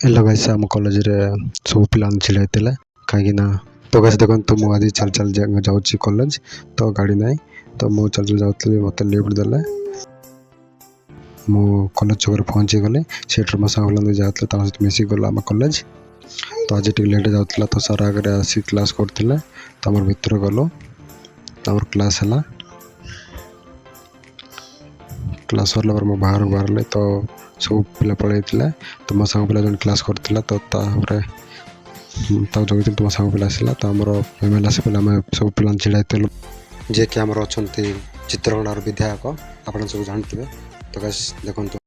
Hello guys आम college रे सब पिला छिड़ा होता कहीं तो गाइस देखो मुझे चल चल जाऊँगी कॉलेज तो गाड़ी ना तो मुझे चल चल जाऊँ मत लिफ्ट देले मु कॉलेज छक पहुँची गली से मो सांग जाता सहित मिसिक गल आम कॉलेज तो आज लेट जाऊला तो सार आगे आसी क्लास करते तो आम भितर गलु क्लास है क्लास सरला मो बाहर बाहर तो सब पिला पलि तो मो सांग पिला जो क्लास करता तो जो तुम सांग पिला आसला तो आमर एमएल आस पे सब पिला छिड़ा जे कि आमर अच्छा चित्रकणार विधायक आप सब जानते तो देखो।